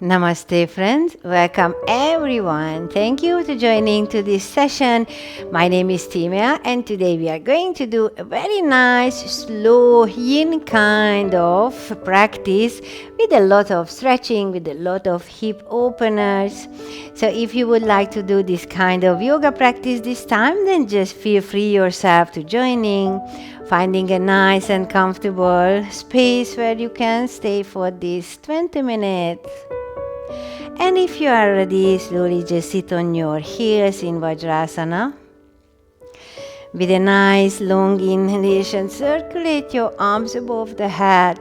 Namaste friends, welcome everyone. Thank you for joining to this session. My name is Timea and today we are going to do a very nice slow yin kind of practice with a lot of stretching, with a lot of hip openers. So if you would like to do this kind of yoga practice this time, then just feel free yourself to joining, finding a nice and comfortable space where you can stay for these 20 minutes. And if you are ready, slowly just sit on your heels in Vajrasana. With a nice long inhalation, circulate your arms above the head.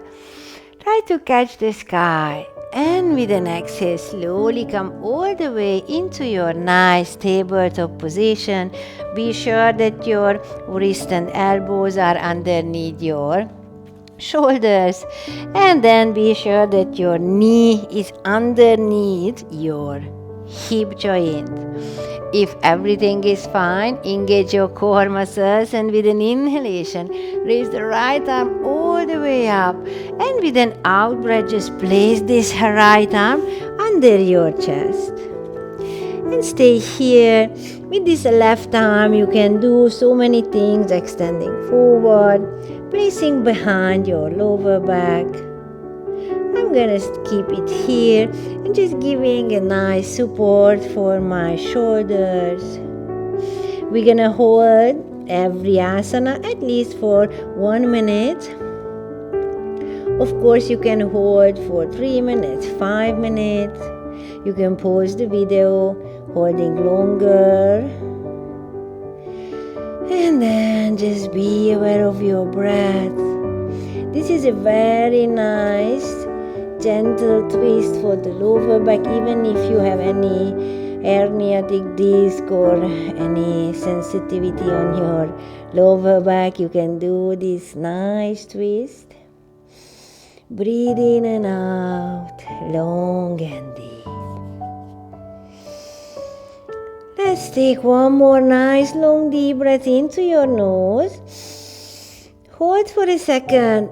Try to catch the sky. And with an exhale, slowly come all the way into your nice tabletop position. Be sure that your wrists and elbows are underneath your shoulders, and then be sure that your knee is underneath your hip joint. If everything is fine, engage your core muscles and with an inhalation, raise the right arm all the way up, and with an out breath, just place this right arm under your chest. And stay here. With this left arm, you can do so many things, extending forward, placing behind your lower back. I'm gonna keep it here and just giving a nice support for my shoulders. We're gonna hold every asana at least for 1 minute. Of course, you can hold for 3 minutes, 5 minutes. You can pause the video, holding longer. And then just be aware of your breath. This is a very nice, gentle twist for the lower back, even if you have any herniatic disc or any sensitivity on your lower back, you can do this nice twist. Breathe in and out, long and deep. Let's take one more nice long deep breath into your nose. Hold for a second.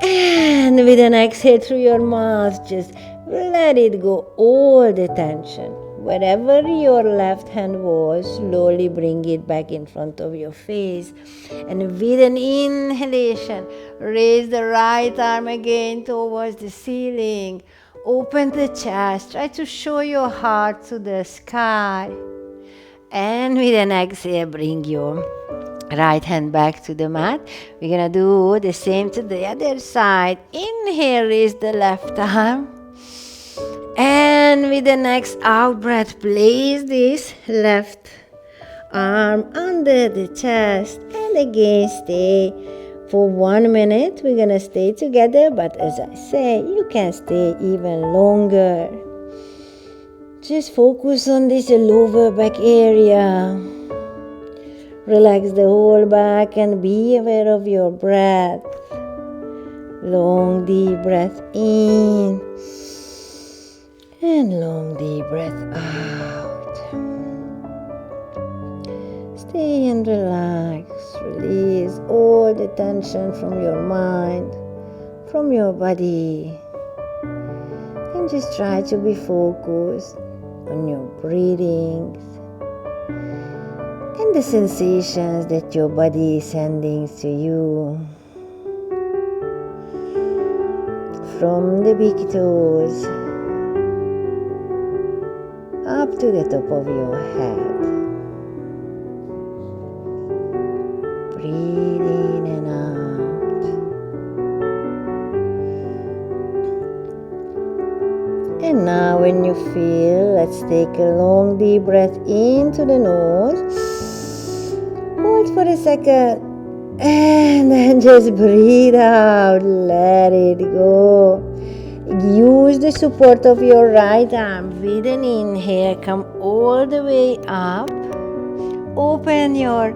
And with an exhale through your mouth, just let it go, all the tension. Wherever your left hand was, slowly bring it back in front of your face. And with an inhalation, raise the right arm again towards the ceiling. Open the chest. Try to show your heart to the sky. And with an exhale, bring your right hand back to the mat. We're going to do the same to the other side. Inhale, raise the left arm. And with the next out breath, place this left arm under the chest. And again, stay for 1 minute. We're going to stay together, but as I say, you can stay even longer. Just focus on this lower back area. Relax the whole back and be aware of your breath. Long deep breath in and long deep breath out. Stay and relax. Release all the tension from your mind, from your body. And just try to be focused on your breathing and the sensations that your body is sending to you. From the big toes up to the top of your head. Breathe in and out. And now when you feel, let's take a long deep breath into the nose. Hold for a second. And then just breathe out. Let it go. Use the support of your right arm. With an inhale, come all the way up. Open your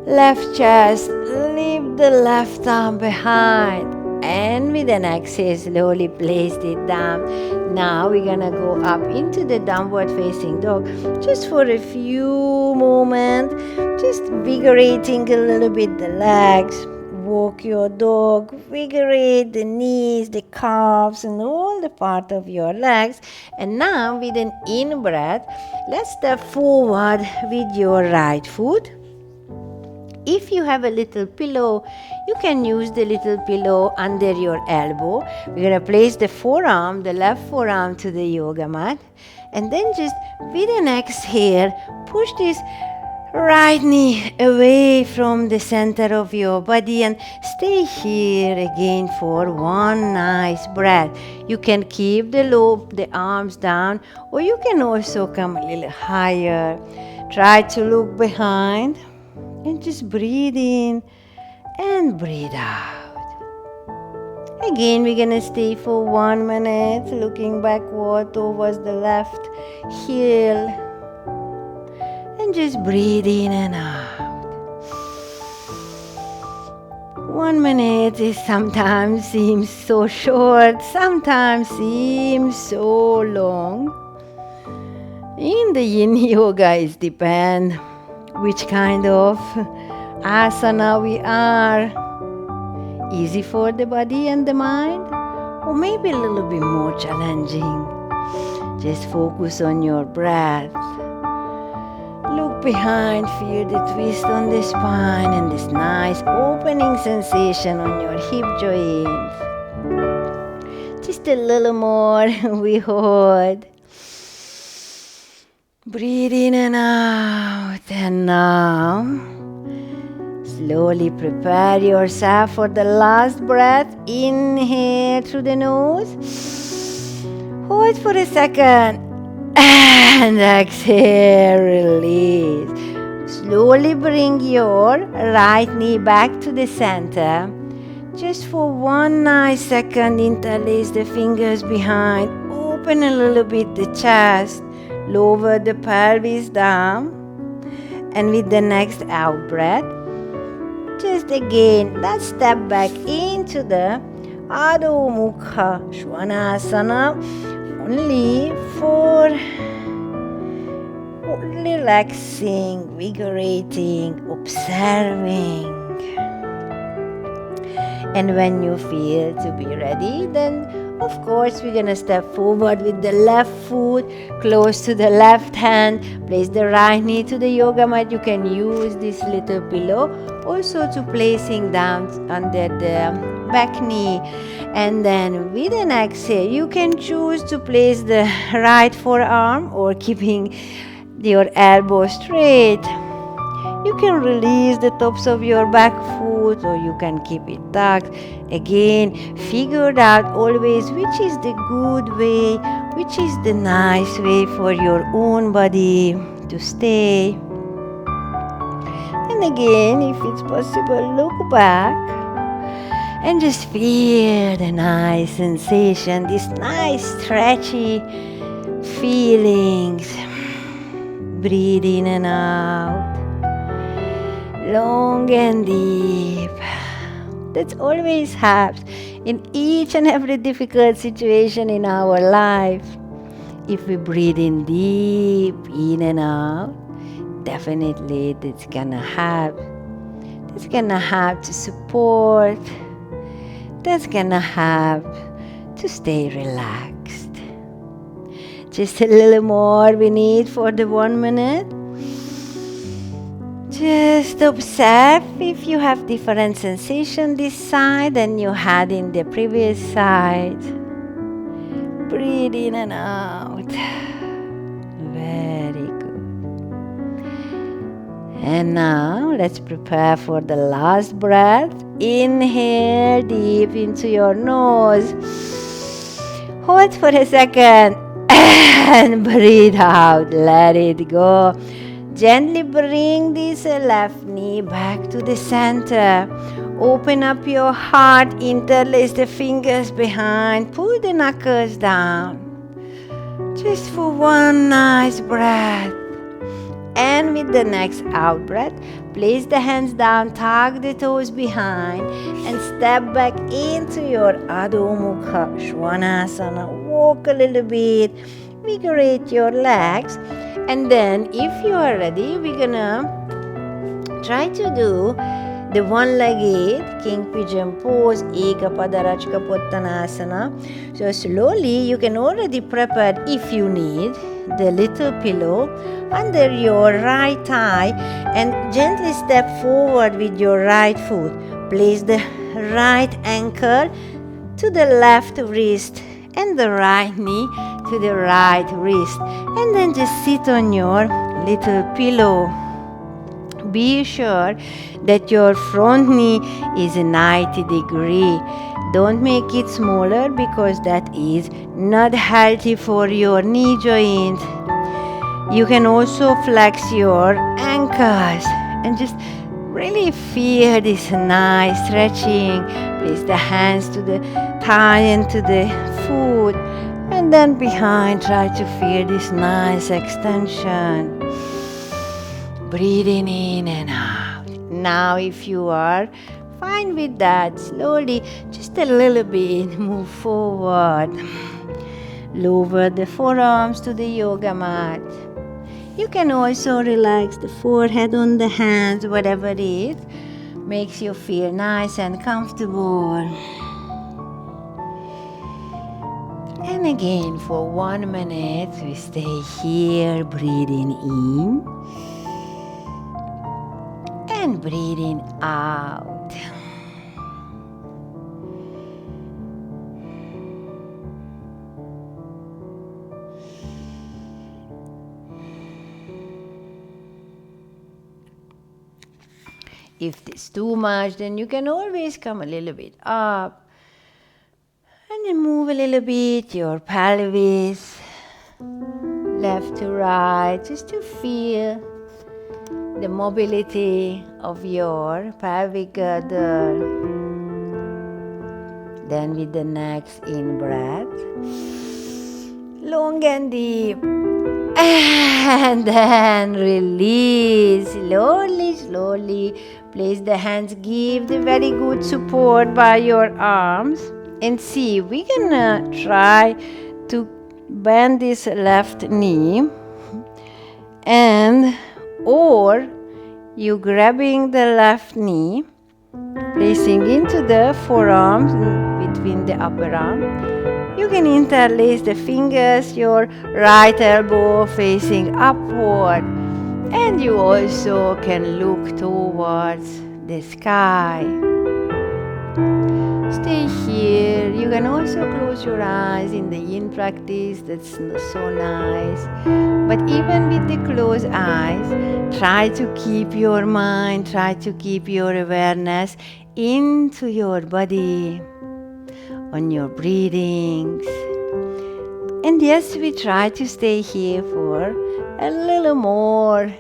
left chest. Leave the left arm behind. And with an exhale, slowly place it down. Now we're gonna go up into the downward facing dog just for a few moments, just invigorating a little bit the legs, walk your dog, vigorate the knees, the calves, and all the part of your legs. And now with an in-breath, let's step forward with your right foot. If you have a little pillow, you can use the little pillow under your elbow. We're going to place the forearm, the left forearm to the yoga mat. And then just with an exhale, push this right knee away from the center of your body and stay here again for one nice breath. You can keep the arms down, or you can also come a little higher. Try to look behind and just breathe in and breathe out. Again, we're gonna stay for 1 minute, looking backward towards the left heel. And just breathe in and out. 1 minute is sometimes seems so short, sometimes seems so long. In the yin yoga, it depends which kind of asana we are. Easy for the body and the mind, or maybe a little bit more challenging. Just focus on your breath. Look behind, feel the twist on the spine and this nice opening sensation on your hip joints. Just a little more, we hold. Breathe in and out, and now slowly prepare yourself for the last breath. Inhale through the nose, hold for a second, and exhale, release. Slowly bring your right knee back to the center. Just for one nice second, interlace the fingers behind, open a little bit the chest. Lower the pelvis down, and with the next out breath, just again, let's step back into the Adho Mukha Svanasana, only for relaxing, vigorating, observing. And when you feel to be ready, then of course, we're going to step forward with the left foot close to the left hand. Place the right knee to the yoga mat. You can use this little pillow also to placing down under the back knee. And then with an exhale, you can choose to place the right forearm or keeping your elbow straight. You can release the tops of your back foot, or you can keep it tucked. Again, figure out always which is the good way, which is the nice way for your own body to stay. And again, if it's possible, look back and just feel the nice sensation, these nice stretchy feelings. Breathe in and out. Long and deep. That always happens in each and every difficult situation in our life. If we breathe in deep, in and out, definitely that's gonna help. That's gonna help to support. That's gonna help to stay relaxed. Just a little more we need for the 1 minute. Just observe if you have different sensation this side than you had in the previous side. Breathe in and out. Very good. And now let's prepare for the last breath. Inhale deep into your nose. Hold for a second and breathe out. Let it go. Gently bring this left knee back to the center. Open up your heart, interlace the fingers behind, pull the knuckles down. Just for one nice breath. And with the next out breath, place the hands down, tuck the toes behind, and step back into your Adho Mukha Svanasana. Walk a little bit, vigorate your legs. And then if you are ready, we're gonna try to do the one-legged king pigeon pose, Eka Padarachka Pottanasana. So slowly you can already prepare, if you need, the little pillow under your right thigh and gently step forward with your right foot. Place the right ankle to the left wrist and the right knee to the right wrist, and then just sit on your little pillow. Be sure that your front knee is 90 degrees. Don't make it smaller because that is not healthy for your knee joint. You can also flex your ankles and just really feel this nice stretching. Place the hands to the thigh and to the foot, and then behind try to feel this nice extension. Breathing in and out. Now if you are fine with that, slowly, just a little bit, move forward. Lower the forearms to the yoga mat. You can also relax the forehead on the hands, whatever it is makes you feel nice and comfortable. And again, for 1 minute, we stay here, breathing in and breathing out. If it's too much, then you can always come a little bit up and then move a little bit your pelvis left to right, just to feel the mobility of your pelvic girdle. Then with the next in-breath, long and deep, and then release. Slowly, slowly, place the hands, give the very good support by your arms, and see, we're gonna try to bend this left knee, and or you grabbing the left knee, placing into the forearms between the upper arm. You can interlace the fingers, your right elbow facing upward, and you also can look towards the sky. Stay here. You can also close your eyes in the yin practice. That's so nice. But even with the closed eyes, try to keep your mind, try to keep your awareness into your body, on your breathings. And yes, we try to stay here for a little more,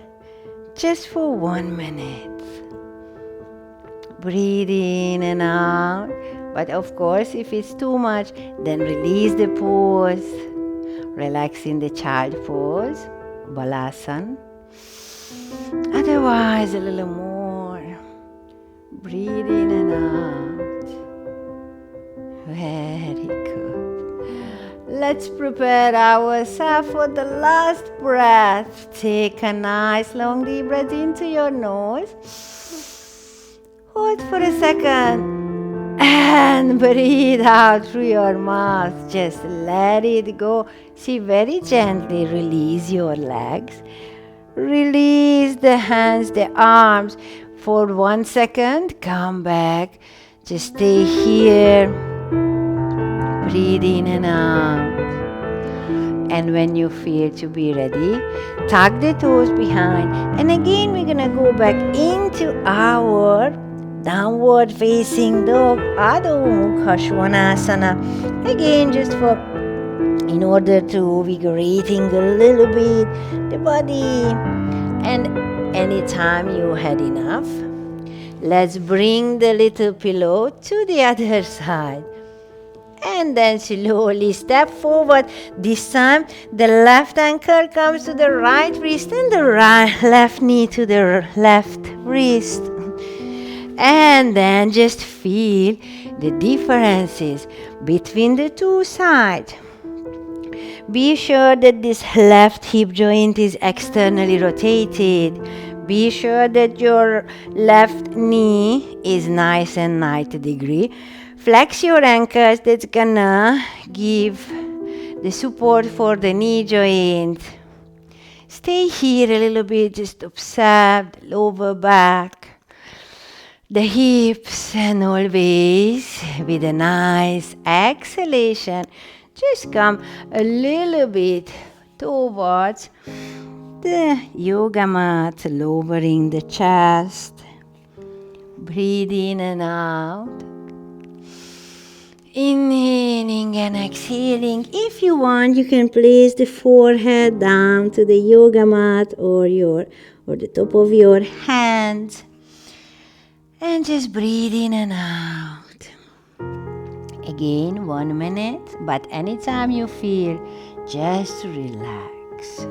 just for 1 minute. Breathe in and out. But of course, if it's too much, then release the pose. Relax in the child pose, Balasana. Otherwise, a little more. Breathe in and out. Very good. Let's prepare ourselves for the last breath. Take a nice long deep breath into your nose. Hold for a second. And breathe out through your mouth. Just let it go. See, very gently release your legs. Release the hands, the arms. For 1 second, come back. Just stay here. Breathe in and out. And when you feel to be ready, tuck the toes behind. And again, we're gonna go back into our downward facing dog, Adho Mukha Svanasana. Again, just for in order to invigorating a little bit the body. And anytime you had enough, let's bring the little pillow to the other side. And then slowly step forward. This time the left ankle comes to the right wrist and the left knee to the left wrist. And then just feel the differences between the two sides. Be sure that this left hip joint is externally rotated. Be sure that your left knee is nice and 90 degree. Flex your ankles, that's gonna give the support for the knee joint. Stay here a little bit, just observe the lower back, the hips, and always with a nice exhalation, just come a little bit towards the yoga mat, lowering the chest. Breathe in and out. Inhaling and exhaling. If you want, you can place the forehead down to the yoga mat or the top of your hands. And just breathe in and out. Again, 1 minute, but anytime you feel, just relax.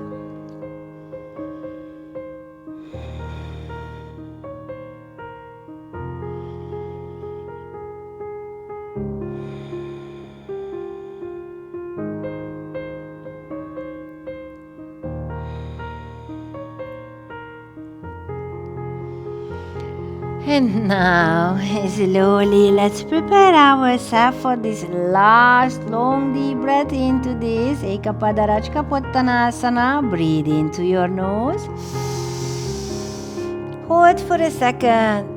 And now, slowly, let's prepare ourselves for this last long deep breath into this Ekapadarachka Pottanasana. Breathe into your nose. Hold for a second.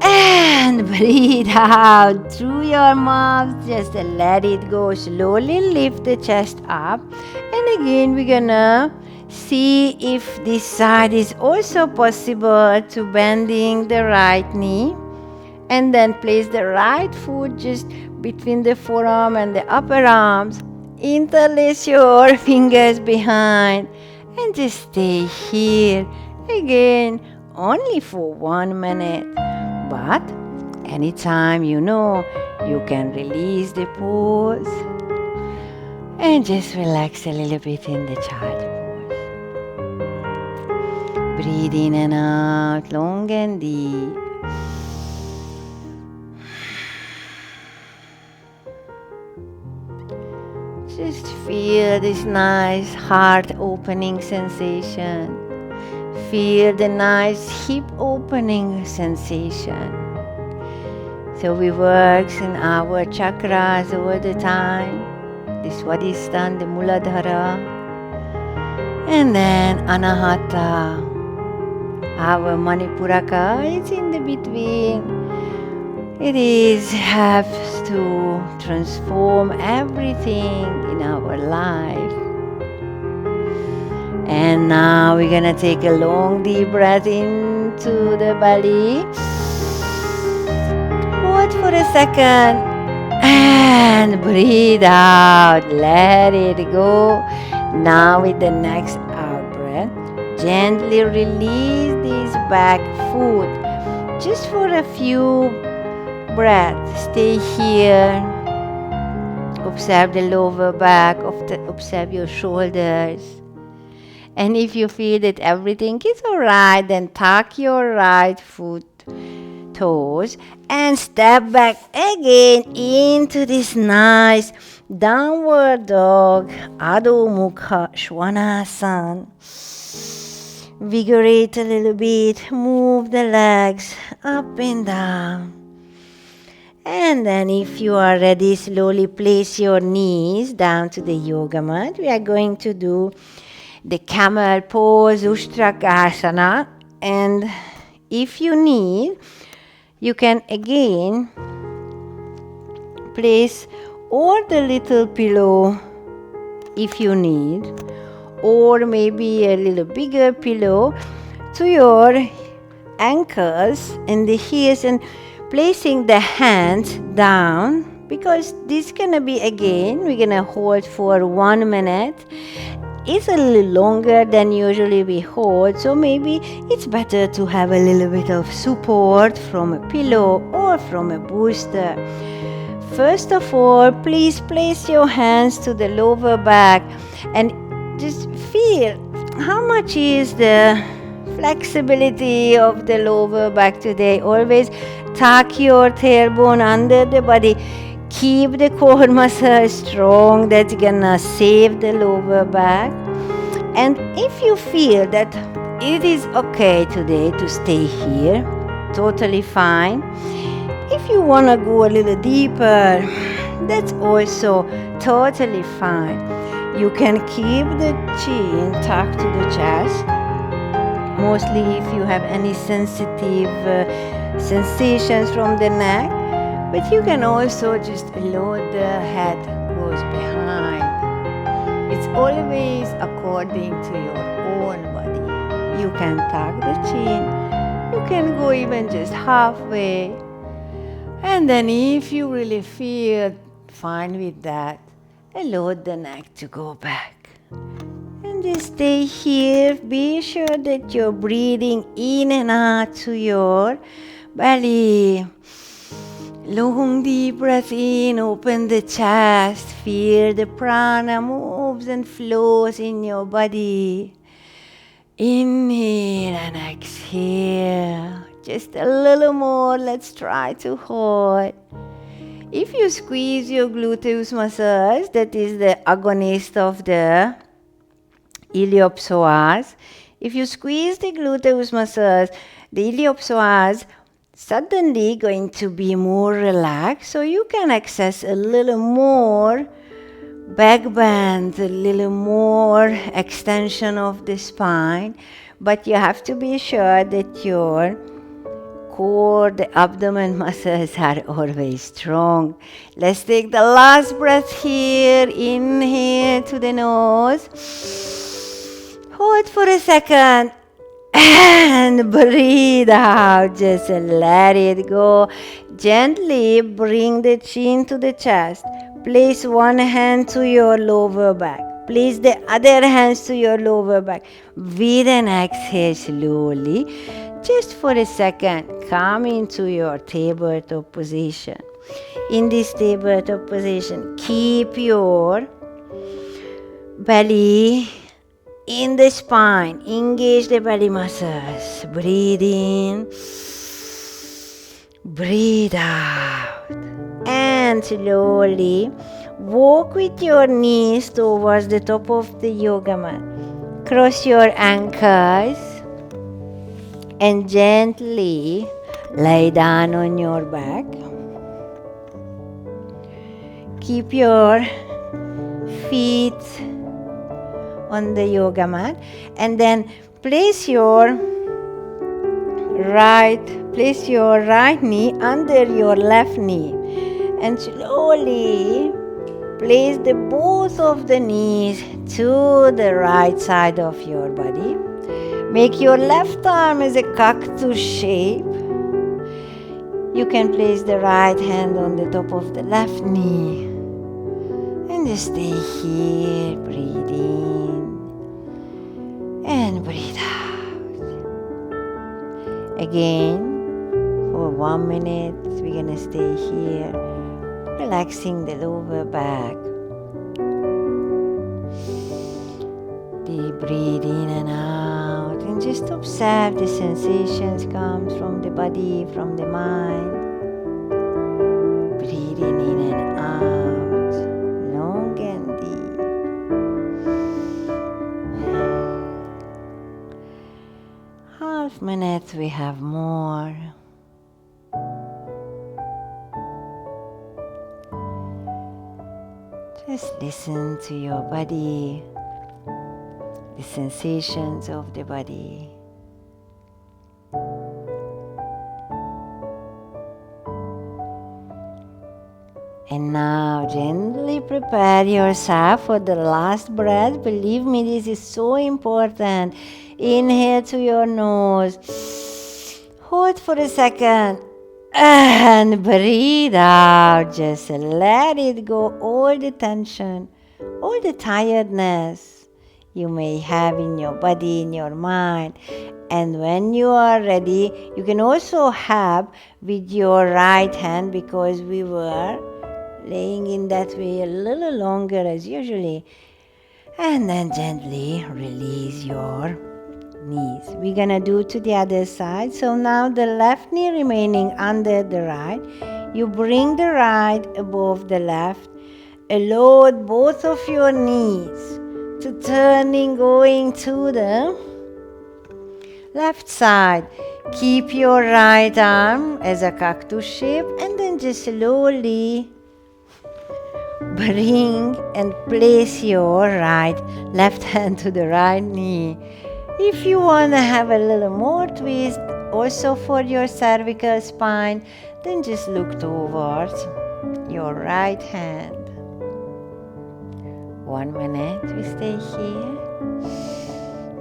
And breathe out through your mouth. Just let it go. Slowly lift the chest up. And again, we're gonna see if this side is also possible to bending the right knee. And then place the right foot just between the forearm and the upper arms. Interlace your fingers behind. And just stay here. Again, only for 1 minute. But anytime you know, you can release the pose and just relax a little bit in the child pose. Breathe in and out, long and deep. Just feel this nice heart opening sensation. Feel the nice hip opening sensation. So we work in our chakras all the time. The Swadhisthana, the Muladhara, and then Anahata. Our Manipuraka is in the between. It helps to transform everything in our life. And now we're gonna take a long deep breath into the belly. Hold for a second and breathe out. Let it go. Now with the next out breath, gently release this back foot just for a few breaths. Stay here. Observe the lower back, observe your shoulders. And if you feel that everything is alright, then tuck your right foot toes and step back again into this nice downward dog, Adho Mukha Svanasana. Vigorate a little bit, move the legs up and down. And then if you are ready, slowly place your knees down to the yoga mat. We are going to do the camel pose, Ushtrakarasana, and if you need, you can again place all the little pillow if you need, or maybe a little bigger pillow to your ankles and the heels, and placing the hands down, because this is gonna be again, we're gonna hold for 1 minute. It's a little longer than usually we hold, so maybe it's better to have a little bit of support from a pillow or from a booster. First of all, please place your hands to the lower back and just feel how much is the flexibility of the lower back today. Always tuck your tailbone under the body. Keep the core muscle strong. That's gonna save the lower back. And if you feel that it is okay today to stay here, totally fine. If you want to go a little deeper, that's also totally fine. You can keep the chin tucked to the chest, mostly if you have any sensitive sensations from the neck, but you can also just allow the head goes behind. It's always according to your own body. You can tuck the chin, you can go even just halfway, and then if you really feel fine with that, allow the neck to go back. And just stay here. Be sure that you're breathing in and out to your belly. Long deep breath in, open the chest. Feel the prana moves and flows in your body. Inhale and exhale. Just a little more. Let's try to hold. If you squeeze your gluteus muscles, that is the agonist of the iliopsoas. If you squeeze the gluteus muscles, the iliopsoas suddenly going to be more relaxed, so you can access a little more back bend, a little more extension of the spine, but you have to be sure that your core, the abdomen muscles are always strong. Let's take the last breath here. Inhale to the nose. Hold for a second and breathe out. Just let it go. Gently bring the chin to the chest. Place one hand to your lower back. Place the other hands to your lower back. Breathe and exhale slowly. Just for a second, come into your tabletop position. In this tabletop position, keep your belly in the spine. Engage the belly muscles. Breathe in. Breathe out. And slowly walk with your knees towards the top of the yoga mat. Cross your ankles and gently lay down on your back. Keep your feet on the yoga mat, and then place your right knee under your left knee, and slowly place the both of the knees to the right side of your body. Make your left arm as a cactus shape. You can place the right hand on the top of the left knee. And just stay here. Breathe in and breathe out. Again, for 1 minute, we're going to stay here, relaxing the lower back. Deep breathe in and out, and just observe the sensations comes from the body, from the mind. Breathing in and out, long and deep. Half minute, we have more. Just listen to your body, the sensations of the body. And now gently prepare yourself for the last breath. Believe me, this is so important. Inhale to your nose. Hold for a second. And breathe out. Just let it go. All the tension, all the tiredness you may have in your body, in your mind. And when you are ready, you can also have with your right hand, because we were laying in that way a little longer as usually. And then gently release your knees. We're gonna do to the other side. So now the left knee remaining under the right. You bring the right above the left. Allow both of your knees to turning, going to the Left side. Keep your right arm as a cactus shape and then just slowly bring and place your left hand to the right knee. If you want to have a little more twist also for your cervical spine, then just look towards your right hand. 1 minute, we stay here.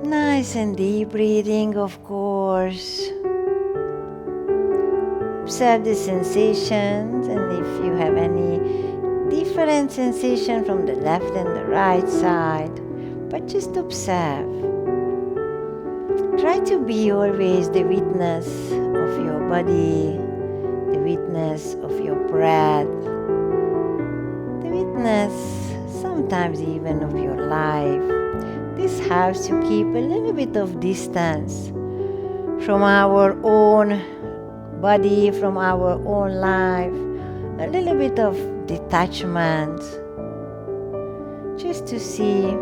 Nice and deep breathing, of course. Observe the sensations, and if you have any different sensation from the left and the right side, but just observe. Try to be always the witness of your body, the witness of your breath, the witness sometimes even of your life. This helps to keep a little bit of distance from our own body, from our own life, a little bit of detachment, just to see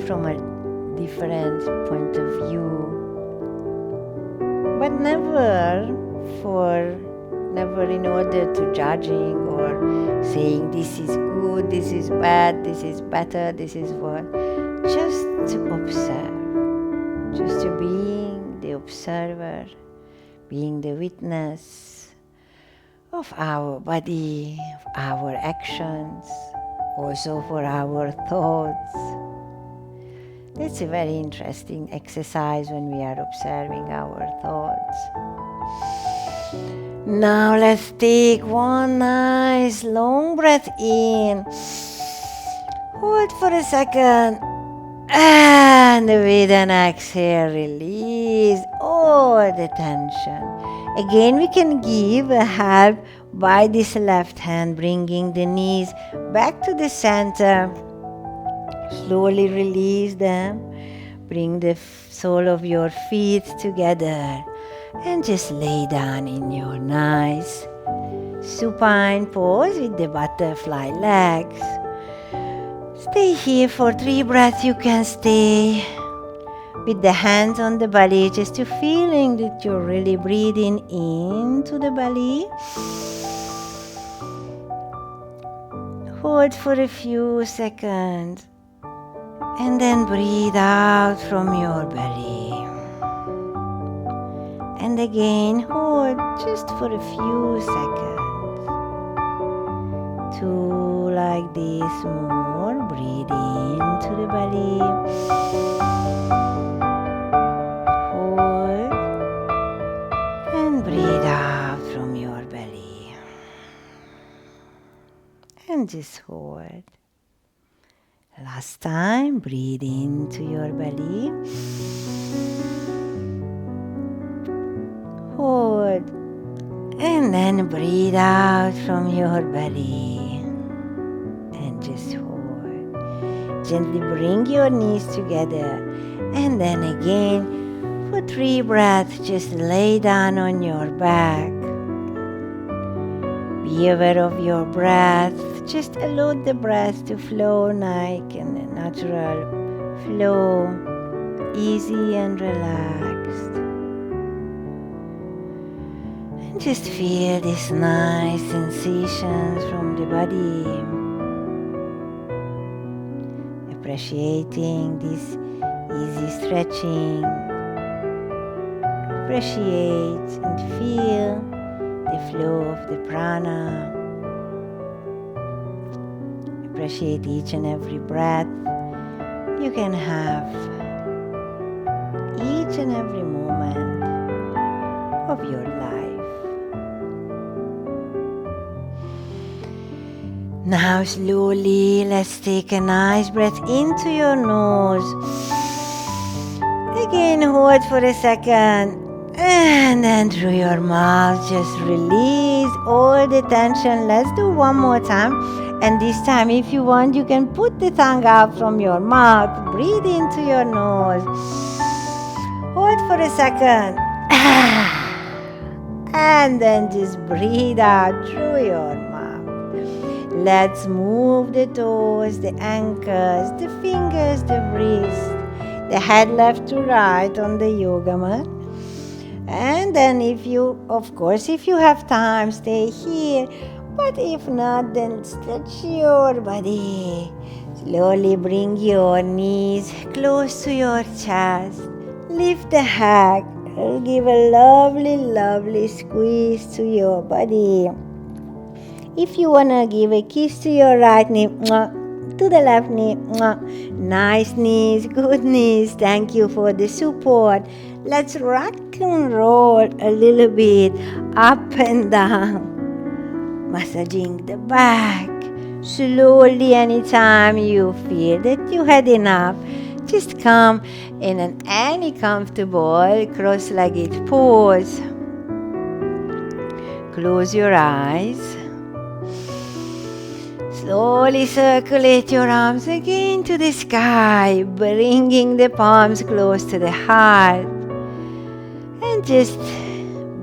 from a different point of view, but never in order to judging or saying this is good, this is bad, this is better, this is what. Just to observe, just to being the observer, being the witness of our body, of our actions, also for our thoughts. It's a very interesting exercise when we are observing our thoughts. Now let's take one nice long breath in. Hold for a second. And with an exhale, release all the tension. Again, we can give a help by this left hand, bringing the knees back to the center. Slowly release them. Bring the sole of your feet together and just lay down in your nice supine pose with the butterfly legs. Stay here for 3 breaths. You can stay with the hands on the belly, just to feeling that you're really breathing into the belly. Hold for a few seconds and then breathe out from your belly. And again, hold just for a few seconds. 2 like this more. Breathe into the belly. Hold and breathe out from your belly. And just hold. Last time, breathe into your belly. Hold and then breathe out from your belly. And just hold. Gently bring your knees together, and then again for 3 breaths just lay down on your back. Be aware of your breath. Just allow the breath to flow like in a natural flow, easy and relaxed. And just feel these nice sensations from the body. Appreciating this easy stretching. Appreciate and feel the flow of the prana. Appreciate each and every breath you can have, each and every moment of your life. Now slowly, let's take a nice breath into your nose. Again, hold for a second. And then through your mouth, just release all the tension. Let's do one more time. And this time, if you want, you can put the tongue out from your mouth. Breathe into your nose. Hold for a second. And then just breathe out through your mouth. Let's move the toes, the ankles, the fingers, the wrist. the head left to right on the yoga mat. And then if you, of course, if you have time, stay here. But if not, then stretch your body. Slowly bring your knees close to your chest. Lift the head. Give a lovely, lovely squeeze to your body. If you wanna give a kiss to your right knee, to the left knee, nice knees, good knees. Thank you for the support. Let's rock and roll a little bit up and down, massaging the back. Slowly, anytime you feel that you had enough, just come in any comfortable cross-legged pose. Close your eyes. Slowly circulate your arms again to the sky, bringing the palms close to the heart. And just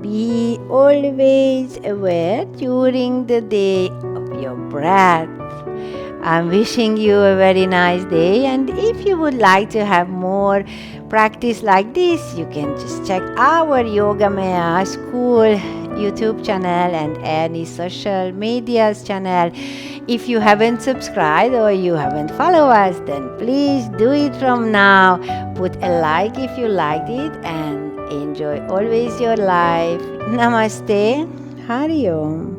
be always aware during the day of your breath. I'm wishing you a very nice day, and if you would like to have more practice like this, you can just check our Yoga Maya School YouTube channel and any social medias channel. If you haven't subscribed or you haven't followed us, then please do it from now. Put a like if you liked it, and enjoy always your life. Namaste. Hari Om.